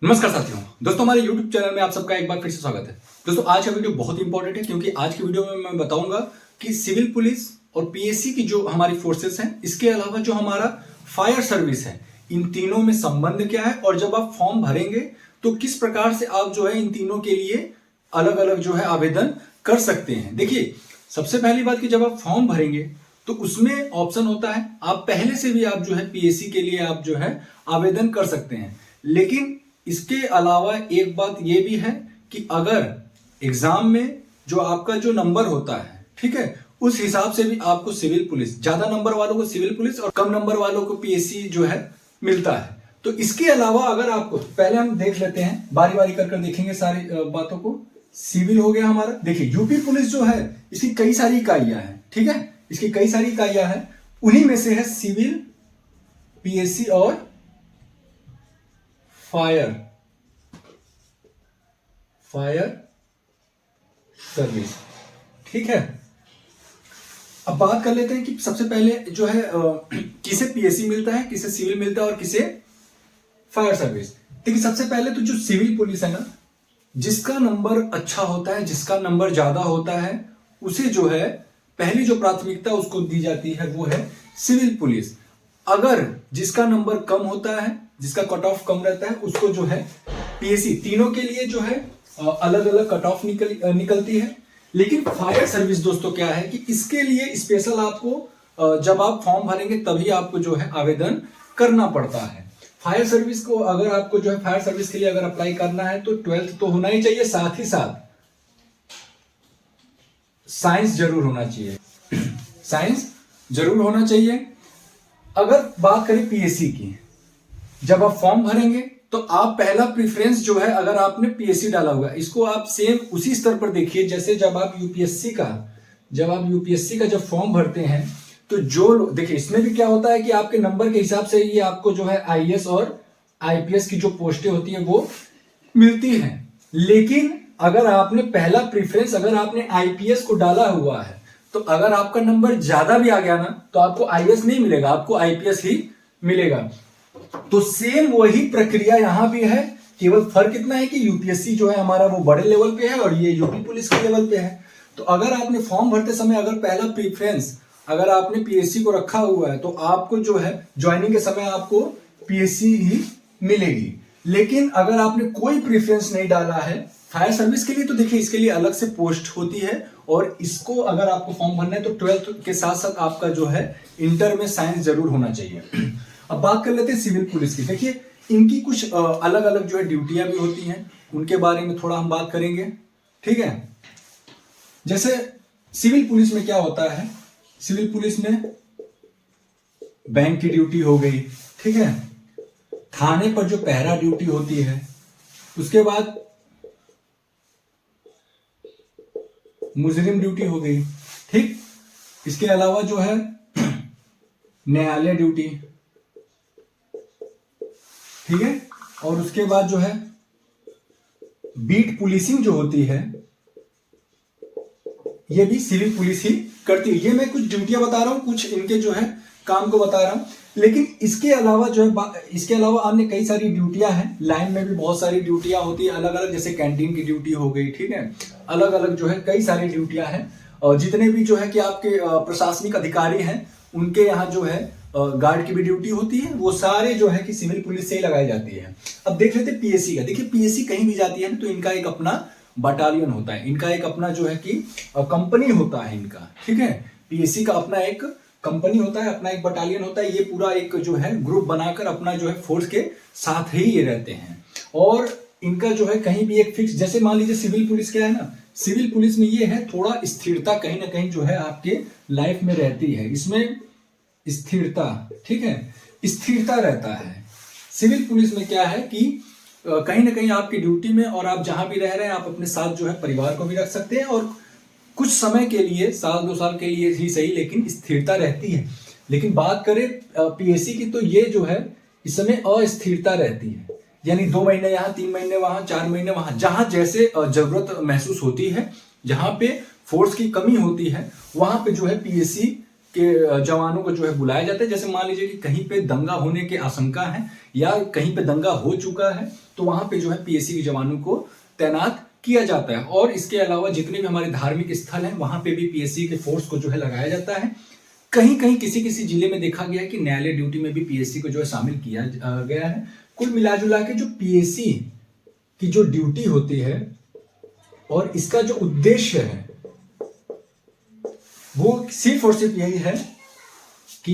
नमस्कार साथियों, दोस्तों हमारे YouTube चैनल में आप सबका एक बार फिर से स्वागत है। दोस्तों आज का वीडियो बहुत इंपॉर्टेंट है क्योंकि आज की वीडियो में मैं बताऊंगा कि सिविल पुलिस और पीएससी की जो हमारी फोर्सेस हैं, इसके अलावा जो हमारा फायर सर्विस है, इन तीनों में संबंध क्या है और जब आप फॉर्म भरेंगे तो किस प्रकार से आप जो है इन तीनों के लिए अलग अलग जो है आवेदन कर सकते हैं। देखिए, सबसे पहली बात कि जब आप फॉर्म भरेंगे तो उसमें ऑप्शन होता है, आप पहले से भी आप जो है पीएससी के लिए आप जो है आवेदन कर सकते हैं। लेकिन इसके अलावा एक बात यह भी है कि अगर एग्जाम में जो आपका जो नंबर होता है, ठीक है, उस हिसाब से भी आपको सिविल पुलिस, ज्यादा नंबर वालों को सिविल पुलिस और कम नंबर वालों को पीएससी जो है मिलता है। तो इसके अलावा अगर आपको, पहले हम देख लेते हैं, बारी बारी कर देखेंगे सारी बातों को। सिविल हो गया हमारा। देखिए, यूपी पुलिस जो है इसकी कई सारी इकाइयां हैं, ठीक है, इसकी कई सारी इकाइयां हैं, उन्हीं में से है सिविल, पीएससी और फायर सर्विस, ठीक है। अब बात कर लेते हैं कि सबसे पहले जो है किसे पीएससी मिलता है, किसे सिविल मिलता है और किसे फायर सर्विस। देखिए, सबसे पहले तो जो सिविल पुलिस है ना, जिसका नंबर अच्छा होता है, जिसका नंबर ज्यादा होता है, उसे जो है पहली जो प्राथमिकता उसको दी जाती है वो है सिविल पुलिस। अगर जिसका नंबर कम होता है, जिसका कट ऑफ कम रहता है, उसको जो है पीएससी, तीनों के लिए जो है अलग अलग कट ऑफ निकलती है। लेकिन फायर सर्विस दोस्तों क्या है कि इसके लिए स्पेशल आपको जब आप फॉर्म भरेंगे तभी आपको जो है आवेदन करना पड़ता है। फायर सर्विस को अगर आपको जो है फायर सर्विस के लिए अगर अप्लाई करना है तो 12th तो होना ही चाहिए, साथ ही साथ साइंस जरूर होना चाहिए, साइंस जरूर होना चाहिए। अगर बात करें पीएससी की, जब आप फॉर्म भरेंगे तो आप पहला प्रेफरेंस जो है, अगर आपने पीएससी डाला हुआ, इसको आप सेम उसी स्तर पर देखिए जैसे जब आप यूपीएससी का जब फॉर्म भरते हैं तो जो देखिए, इसमें भी क्या होता है कि आपके नंबर के हिसाब से ही आपको जो है आईएएस और आईपीएस की जो पोस्टें होती है वो मिलती हैं। लेकिन अगर आपने पहला प्रेफरेंस, अगर आपने आईपीएस को डाला हुआ है, तो अगर आपका नंबर ज्यादा भी आ गया ना तो आपको आईएएस नहीं मिलेगा, आपको आईपीएस ही मिलेगा। तो सेम वही प्रक्रिया यहां भी है, केवल फर्क इतना है कि यूपीएससी जो है हमारा वो बड़े लेवल पे है और ये यूपी पुलिस के लेवल पे है। तो अगर आपने फॉर्म भरते समय अगर पहला प्रेफरेंस अगर आपने पीएससी को रखा हुआ है तो आपको जो है ज्वाइनिंग के समय आपको पीएससी ही मिलेगी। लेकिन अगर आपने कोई प्रेफरेंस नहीं डाला है फायर सर्विस के लिए, तो देखिए इसके लिए अलग से पोस्ट होती है और इसको अगर आपको फॉर्म भरना है तो 12th के साथ साथ आपका जो है इंटर में साइंस जरूर होना चाहिए। अब बात कर लेते हैं सिविल पुलिस की। देखिए, इनकी कुछ अलग अलग जो है ड्यूटियां भी होती हैं, उनके बारे में थोड़ा हम बात करेंगे, ठीक है। जैसे सिविल पुलिस में क्या होता है, सिविल पुलिस में बैंक की ड्यूटी हो गई, ठीक है, थाने पर जो पहरा ड्यूटी होती है, उसके बाद मुजरिम ड्यूटी हो गई, ठीक। इसके अलावा जो है न्यायालय ड्यूटी, ठीक है, और उसके बाद जो है बीट पुलिसिंग जो होती है, ये भी सिविल पुलिस ही करती है। ये मैं कुछ ड्यूटियां बता रहा हूं, कुछ इनके जो है काम को बता रहा हूं। लेकिन इसके अलावा जो है, इसके अलावा अन्य कई सारी ड्यूटियां हैं, लाइन में भी बहुत सारी ड्यूटियां होती है अलग अलग, जैसे कैंटीन की ड्यूटी हो गई, ठीक है, अलग अलग जो है कई सारी ड्यूटियां हैं। और जितने भी जो है कि आपके प्रशासनिक अधिकारी हैं उनके यहाँ जो है गार्ड की भी ड्यूटी होती है, वो सारे जो है कि सिविल पुलिस से ही लगाई जाती है। अब देख लेते हैं पीएससी का। देखिए, पीएससी कहीं भी जाती है ना तो इनका एक अपना बटालियन होता है, इनका एक अपना जो है कि कंपनी होता है इनका, ठीक है। पीएससी का अपना एक कंपनी होता है, अपना एक बटालियन होता है, ये पूरा एक जो है ग्रुप बनाकर अपना जो है फोर्स के साथ ही ये रहते हैं। और इनका जो है कहीं भी एक फिक्स, जैसे मान लीजिए सिविल पुलिस क्या है ना, सिविल पुलिस में ये है थोड़ा स्थिरता कहीं ना कहीं जो है आपके लाइफ में रहती है, इसमें स्थिरता, ठीक है, स्थिरता रहता है। सिविल पुलिस में क्या है कि कहीं ना कहीं आपकी ड्यूटी में और आप जहां भी रह रहे हैं, आप अपने साथ जो है परिवार को भी रख सकते हैं और कुछ समय के लिए, साल 2 साल के लिए ही सही, लेकिन स्थिरता रहती है। लेकिन बात करें पीएससी की तो ये जो है इस समय अस्थिरता रहती है, यानी 2 महीने यहाँ, 3 महीने वहां, 4 महीने वहां, जहां जैसे जरूरत महसूस होती है, जहां पे फोर्स की कमी होती है, वहां पे जो है पीएससी के जवानों को जो है बुलाया जाता है। जैसे मान लीजिए कि कहीं पे दंगा होने की आशंका है या कहीं पे दंगा हो चुका है, तो वहां पे जो है पीएसी के जवानों को तैनात किया जाता है। और इसके अलावा जितने भी हमारे धार्मिक स्थल हैं वहां पे भी पीएससी के फोर्स को जो है लगाया जाता है। कहीं कहीं किसी किसी जिले में देखा गया है कि न्यायालय ड्यूटी में भी पीएससी को जो है शामिल किया गया है। कुल मिलाजुला के जो पीएससी की जो ड्यूटी होती है और इसका जो उद्देश्य है वो सिर्फ और सिर्फ यही है कि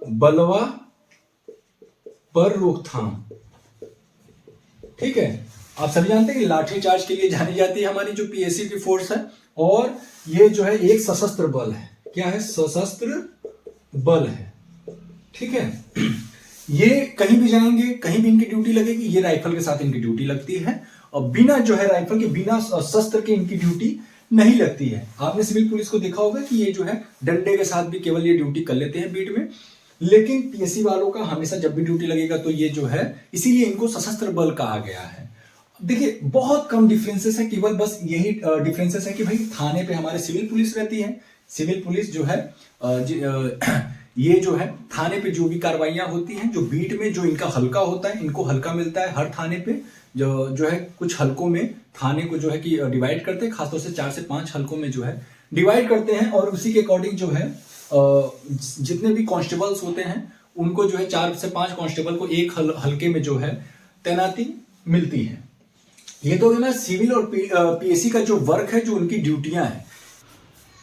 बलवा पर रोकथाम। ठीक है, आप सभी जानते हैं कि लाठीचार्ज के लिए जानी जाती है हमारी जो पीएससी की फोर्स है, और ये जो है एक सशस्त्र बल है। क्या है? सशस्त्र बल है। ठीक है, ये कहीं भी जाएंगे, कहीं भी इनकी ड्यूटी लगेगी। ये राइफल के साथ इनकी ड्यूटी लगती है, और बिना जो है राइफल के, बिना शस्त्र के इनकी ड्यूटी नहीं लगती है। आपने सिविल पुलिस को देखा होगा कि ये जो है डंडे के साथ भी केवल ये ड्यूटी कर लेते हैं बीट में, लेकिन पीएससी वालों का हमेशा जब भी ड्यूटी लगेगा तो ये जो है, इसीलिए इनको सशस्त्र बल कहा गया है। देखिए बहुत कम डिफरेंसेस है, केवल बस यही डिफरेंसेस है कि भाई थाने पे हमारे सिविल पुलिस रहती है। सिविल पुलिस जो है ये जो है थाने पे जो भी कार्रवाइयां होती हैं, जो बीट में जो इनका हल्का होता है, इनको हल्का मिलता है हर थाने पे। जो है कुछ हल्कों में थाने को जो है कि डिवाइड करते हैं, खासतौर से 4 से 5 हल्कों में जो है डिवाइड करते हैं, और उसी के अकॉर्डिंग जो है जितने भी कांस्टेबल्स होते हैं उनको जो है 4 से 5 कांस्टेबल को एक हल्के में जो है तैनाती मिलती है। ये तो है ना सिविल और पीएससी का जो वर्क है, जो उनकी ड्यूटियां हैं।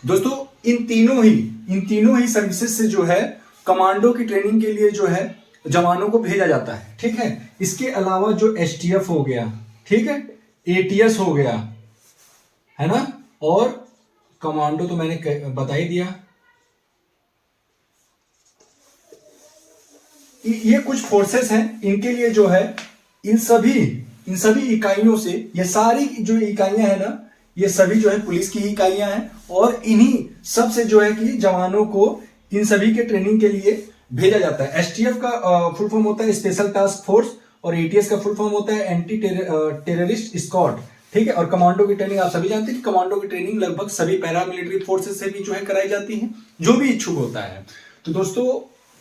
दोस्तों इन तीनों ही सर्विसेज से जो है कमांडो की ट्रेनिंग के लिए जो है जवानों को भेजा जाता है। ठीक है, इसके अलावा जो एसटीएफ हो गया, ठीक है, एटीएस हो गया, है ना, और कमांडो तो मैंने बता ही दिया। ये कुछ फोर्सेस हैं, इनके लिए जो है इन सभी इकाइयों से, ये सारी जो इकाइयां है ना, ये सभी जो है पुलिस की ही इकाइयां हैं, और इन्हीं सब से जो है कि जवानों को इन सभी के ट्रेनिंग के लिए भेजा जाता है। एसटीएफ का फुल फॉर्म होता है स्पेशल टास्क फोर्स, और एटीएस का फुल फॉर्म होता है एंटी टेररिस्ट स्क्वाड। ठीक है, और कमांडो की ट्रेनिंग आप सभी जानते हैं कि कमांडो की ट्रेनिंग लगभग सभी पैरामिलिट्री फोर्सेस से भी जो है कराई जाती है, जो भी इच्छुक होता है। तो दोस्तों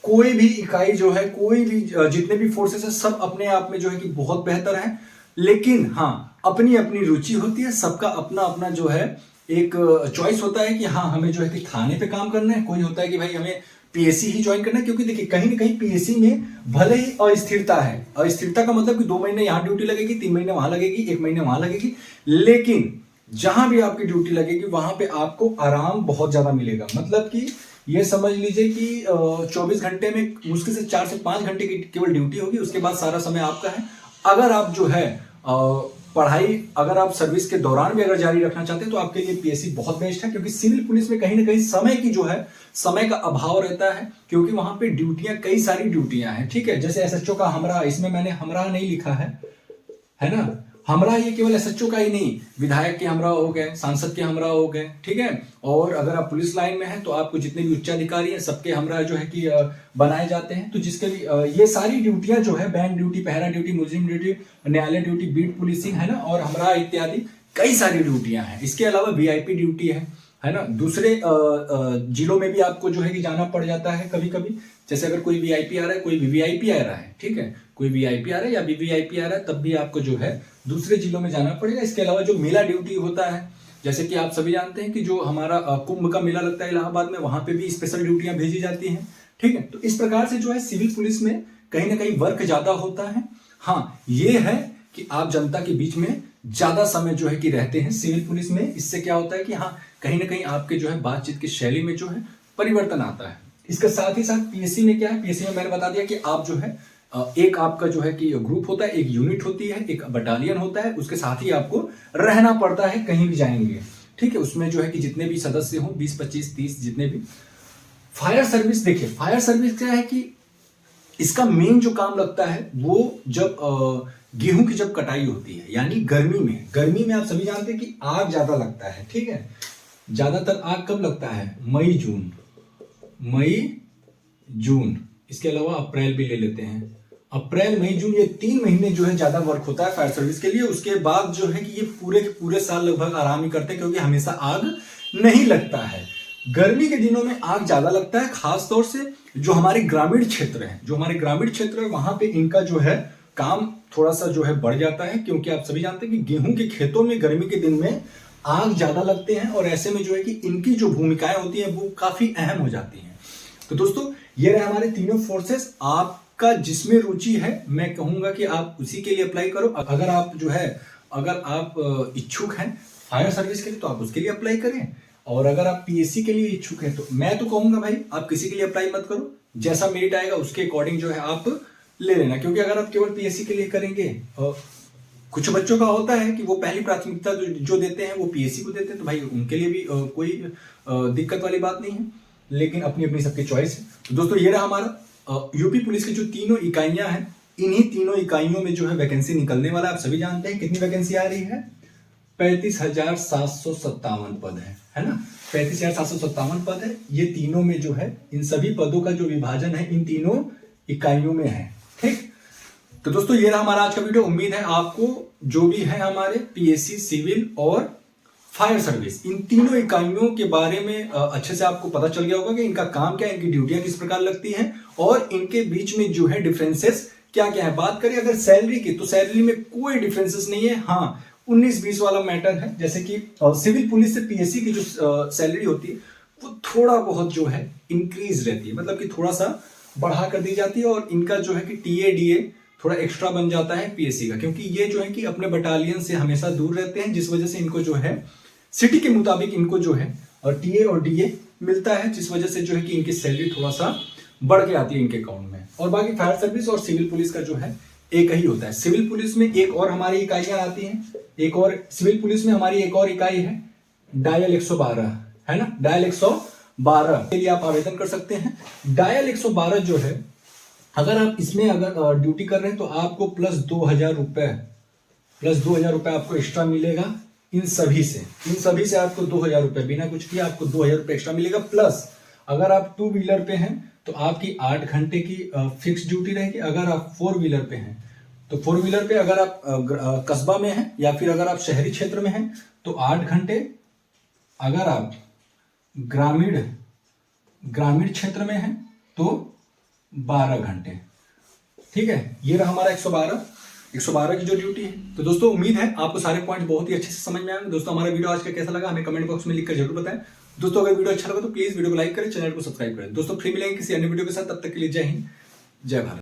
कोई भी इकाई जो है, कोई भी जितने भी फोर्सेस है, सब अपने आप में जो है कि बहुत बेहतर है, लेकिन हाँ अपनी अपनी रुचि होती है, सबका अपना अपना जो है एक चॉइस होता है कि हाँ हमें जो है कि थाने पे काम करना है, कोई होता है कि भाई हमें पीएससी ही ज्वाइन करना है। क्योंकि देखिए कहीं ना कहीं पीएससी में भले ही अस्थिरता है, अस्थिरता का मतलब कि 2 महीने यहां ड्यूटी लगेगी, 3 महीने वहां लगेगी, 1 महीने वहां लगेगी, लेकिन जहां भी आपकी ड्यूटी लगेगी वहां पे आपको आराम बहुत ज्यादा मिलेगा। मतलब कि ये समझ लीजिए कि 24 घंटे में मुश्किल से 4 से 5 घंटे की केवल ड्यूटी होगी, उसके बाद सारा समय आपका है। अगर आप जो है पढ़ाई अगर आप सर्विस के दौरान भी अगर जारी रखना चाहते हैं तो आपके लिए पीएससी बहुत बेस्ट है, क्योंकि सिविल पुलिस में कहीं ना कहीं समय की जो है समय का अभाव रहता है, क्योंकि वहां पे ड्यूटियां कई सारी ड्यूटियां हैं। ठीक है, जैसे एसएचओ का हमरा, इसमें मैंने हमरा नहीं लिखा है ना, हमरा ये केवल एसएचओ का ही नहीं, विधायक के हमरा हो गए, सांसद के हमरा हो गए। ठीक है, और अगर आप पुलिस लाइन में हैं तो आपको जितने भी उच्चाधिकारी हैं सबके हमरा जो है कि बनाए जाते हैं। तो जिसके भी ये सारी ड्यूटियां जो है, बैंक ड्यूटी, पहरा ड्यूटी, मुजिम ड्यूटी, न्यायालय ड्यूटी, बीट पुलिसिंग, है ना, और हमरा इत्यादि कई सारी ड्यूटियां हैं। इसके अलावा वीआईपी ड्यूटी है ना, दूसरे जिलों में भी आपको जो है कि जाना पड़ जाता है कभी कभी। जैसे अगर कोई वीआईपी आ रहा है, कोई वीवीआईपी आ रहा है, ठीक है, कोई वीआईपी आ रहा है या वीवीआईपी आ रहा है, तब भी आपको जो है दूसरे जिलों में जाना पड़ेगा। इसके अलावा जो मेला ड्यूटी होता है, जैसे कि आप सभी जानते हैं कि जो हमारा कुंभ का मेला लगता है इलाहाबाद में, वहां पे भी स्पेशल ड्यूटियां भेजी जाती हैं। ठीक है, तो इस प्रकार से जो है सिविल पुलिस में कहीं ना कहीं वर्क ज्यादा होता है। हाँ ये है कि आप जनता के बीच में ज्यादा समय जो है कि रहते हैं सिविल पुलिस में। इससे क्या होता है कि हाँ कहीं ना कहीं आपके जो है बातचीत की शैली में जो है परिवर्तन आता है। इसके साथ ही साथ पीएससी में क्या है, पीएससी में मैंने बता दिया कि आप जो है एक आपका जो है कि ग्रुप होता है, एक यूनिट होती है, एक बटालियन होता है, उसके साथ ही आपको रहना पड़ता है कहीं भी जाएंगे। ठीक है, उसमें जो है कि जितने भी सदस्य हों, 20, 25, 30 जितने भी। फायर सर्विस, देखिए फायर सर्विस क्या है कि इसका मेन जो काम लगता है वो जब गेहूं की जब कटाई होती है, यानी गर्मी में आप सभी जानते हैं कि आग ज्यादा लगता है। ठीक है, ज्यादातर आग कब लगता है, मई जून, इसके अलावा अप्रैल भी ले लेते हैं। अप्रैल मई जून ये 3 महीने जो है ज्यादा वर्क होता है फायर सर्विस के लिए। उसके बाद जो है कि ये पूरे साल लगभग आराम ही करते हैं, क्योंकि हमेशा आग नहीं लगता है। गर्मी के दिनों में आग ज्यादा लगता है, खास तौर से जो हमारे ग्रामीण क्षेत्र है, वहां पे इनका जो है काम थोड़ा सा जो है बढ़ जाता है, क्योंकि आप सभी जानते हैं कि गेहूं के खेतों में गर्मी के दिन में आग ज्यादा लगते हैं और ऐसे में जो है कि इनकी जो भूमिकाएं होती हैं वो काफी अहम हो जाती हैं। तो दोस्तों ये रहे हमारे तीनों फोर्सेस। आपका जिसमें रुचि है मैं कहूंगा कि आप उसी के लिए अप्लाई करो। अगर आप इच्छुक हैं फायर सर्विस के लिए तो आप उसके लिए अप्लाई करें, और अगर आप पीएससी के लिए इच्छुक हैं तो मैं तो कहूंगा भाई आप किसी के लिए अप्लाई मत करो, जैसा मेरिट आएगा उसके अकॉर्डिंग जो है आप ले लेना। क्योंकि अगर आप केवल पीएससी के लिए करेंगे, कुछ बच्चों का होता है कि वो पहली प्राथमिकता जो देते हैं वो पीएससी को देते हैं, तो भाई उनके लिए भी कोई दिक्कत वाली बात नहीं है, लेकिन अपनी अपनी सबकी चॉइस है। तो दोस्तों ये रहा हमारा यूपी पुलिस की जो तीनों इकाइयां हैं, इन्हीं तीनों इकाइयों में जो है वैकेंसी निकलने वाला है। आप सभी जानते हैं कितनी वैकेंसी आ रही है, 35,757 पद है ना, 35,757 पद है। ये तीनों में जो है इन सभी पदों का जो विभाजन है इन तीनों इकाइयों में है, ठीक। तो दोस्तों ये रहा हमारा आज का वीडियो। उम्मीद है आपको जो भी है हमारे पीएससी, सिविल और फायर सर्विस, इन तीनों इकाइयों के बारे में अच्छे से आपको पता चल गया होगा कि इनका काम क्या है, इनकी ड्यूटियां किस प्रकार लगती हैं और इनके बीच में जो है डिफरेंसेस क्या क्या है। बात करें अगर सैलरी की, तो सैलरी में कोई डिफरेंसेस नहीं है। हाँ, 19-20 वाला मैटर है, जैसे कि सिविल पुलिस से पीएससी की जो सैलरी होती है वो थोड़ा बहुत जो है इंक्रीज रहती है, मतलब कि थोड़ा सा बढ़ा कर दी जाती है, और इनका जो है कि टीए डीए थोड़ा एक्स्ट्रा बन जाता है पीएससी का, क्योंकि ये जो है कि अपने बटालियन से हमेशा दूर रहते हैं, जिस वजह से इनको जो है सिटी के मुताबिक इनको जो है और टीए और डीए मिलता है, जिस वजह से जो है कि इनकी सैलरी थोड़ा सा बढ़ के आती है इनके अकाउंट में। और बाकी फायर सर्विस और सिविल पुलिस का जो है एक ही होता है। सिविल पुलिस में एक और हमारी इकाइयां आती हैं, एक और सिविल पुलिस में हमारी एक और इकाई है डायल 112, है ना, डायल 112 के लिए आप आवेदन कर सकते हैं। डायल 112 जो है, अगर आप इसमें अगर ड्यूटी कर रहे हैं तो आपको प्लस 2,000 रुपए आपको एक्स्ट्रा मिलेगा। इन सभी से आपको 2,000 रुपए बिना कुछ किए आपको 2,000 रुपए एक्स्ट्रा मिलेगा। प्लस अगर आप 2 व्हीलर पे हैं तो आपकी 8 घंटे की फिक्स ड्यूटी रहेगी। अगर आप 4 व्हीलर पे हैं तो 4 व्हीलर पे अगर आप कस्बा में हैं या फिर अगर आप शहरी क्षेत्र में हैं तो 8 घंटे, अगर आप ग्रामीण क्षेत्र में हैं तो 12 घंटे, ठीक है। ये रहा हमारा 112 की जो ड्यूटी है। तो दोस्तों उम्मीद है आपको सारे पॉइंट बहुत ही अच्छे से समझ में आए। दोस्तों हमारा वीडियो आज का कैसा लगा हमें कमेंट बॉक्स में लिखकर जरूर बताएं। दोस्तों अगर वीडियो अच्छा लगा तो प्लीज वीडियो को लाइक करें, चैनल को सब्सक्राइब करें। दोस्तों फिर मिलेंगे किसी अन्य वीडियो के साथ, तब तक के लिए जय हिंद, जय भारत।